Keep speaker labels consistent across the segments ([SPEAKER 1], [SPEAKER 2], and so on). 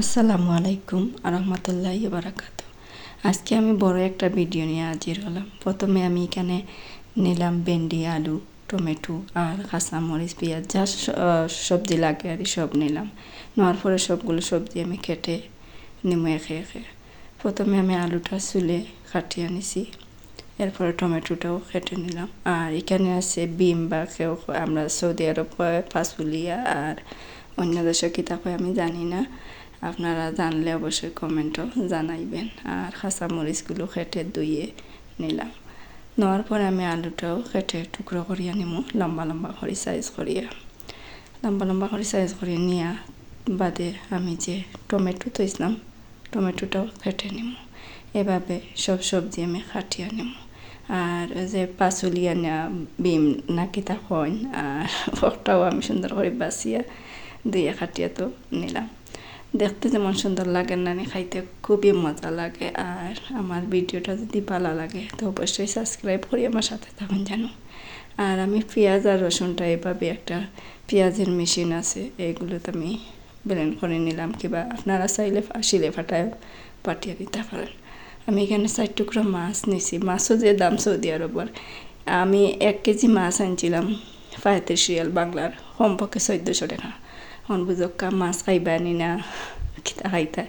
[SPEAKER 1] আসসালামু আলাইকুম আরহামতুল্লাহি বারাকাতু। আজকে আমি বড় একটা ভিডিও নিয়ে হাজির হলাম। প্রথমে আমি এখানে নিলাম ভেন্ডি, আলু, টমেটো আর কাঁচামরিচ, পেঁয়াজ, যা সবজি লাগে আর সব নিলাম। নেওয়ার পরে সবগুলো সবজি আমি কেটে নিমু একে একে। প্রথমে আমি আলুটা চুলে কাটিয়ে নিছি, এরপরে টমেটোটাও কেটে নিলাম। আর এখানে আছে বিম বা কেউ আমরা সৌদি আরব পাঁচুলিয়া আর অন্য দেশে কী থাকে আমি জানি না, আপনারা জানলে অবশ্যই কমেন্টও জানাইবেন। আর কাঁচামরিচগুলো কেটে ধুয়ে নিলাম। নেওয়ার পরে আমি আলুটাও কেটে টুকরো করিয়া নিমু, লম্বা লম্বা করে সাইজ করিয়া করিয়ে নিয়া বাদে আমি যে টমেটো তৈছিলাম টমেটোটাও কেটে নিমু। এভাবে সব সবজি আমি কাটিয়া নিমু। আর যে পাঁচুলিয়া না বিম নাকি তা হয়, আর ওটাও আমি সুন্দর করে বাছিয়া ধুইয়া কাটিয়া তো নিলাম। দেখতে যেমন সুন্দর লাগে না, খাইতে খুবই মজা লাগে। আর আমার ভিডিওটা যদি ভালো লাগে তো অবশ্যই সাবস্ক্রাইব করি আমার সাথে থাকুন যেন। আর আমি পেঁয়াজ আর রসুনটা এভাবে একটা পেঁয়াজের মেশিন আছে, এগুলোতে আমি ব্লেন্ড করে নিলাম, কিংবা আপনারা চাইলে শিলে ফাটায়ও পাঠিয়ে দিতে পারেন। আমি এখানে 4 টুকরো মাছ নিছি। মাছও যে দাম সৌদি আরবের, আমি 1 কেজি মাছ আনছিলাম 35 রিয়াল বাংলার, কমপক্ষে 1400 টাকা। বুঝক্কা মাছ খাইবা নি না কিতা খাইতা,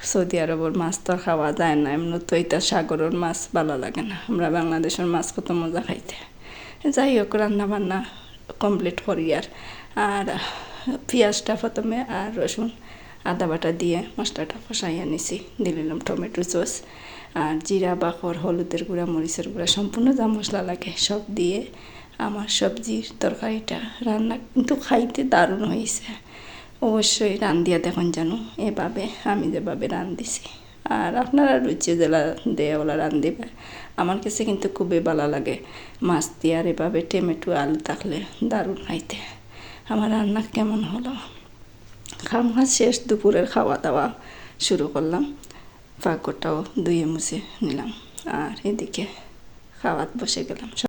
[SPEAKER 1] সৌদি আরবের মাছ তো খাওয়া যায় না। এমনি তো এটা সাগরের মাছ ভালো লাগে না, আমরা বাংলাদেশের মাছ কত মজা খাইতে। যাই হোক, রান্না বান্না কমপ্লিট করি। আর পেঁয়াজটা প্রথমে আর রসুন আদা বাটা দিয়ে মশলাটা কষাইয়া নিছি। দিলাম টমেটো সস আর জিরা, বাখর, হলুদের গুঁড়া, মরিচের গুঁড়া, সম্পূর্ণ যা মশলা লাগে সব দিয়ে আমার সবজির তরকারিটা রান্না কিন্তু খাইতে দারুণ হয়েছে। অবশ্যই রান্ধিয়া দেখুন যেন এভাবে আমি যেভাবে রান্ধিছি। আর আপনারা রুচি জেলা দেয় ওলা রান্ধিবে। আমার কাছে কিন্তু খুবই ভালো লাগে মাছ দিয়ে, আর এভাবে টমেটো আলু থাকলে দারুণ খাইতে। আমার রান্না কেমন হলো, খাওয়া শেষ, দুপুরের খাওয়া দাওয়া শুরু করলাম। পাকড়টাও ধুয়ে মুছে নিলাম আর এদিকে খাওয়াত বসে গেলাম।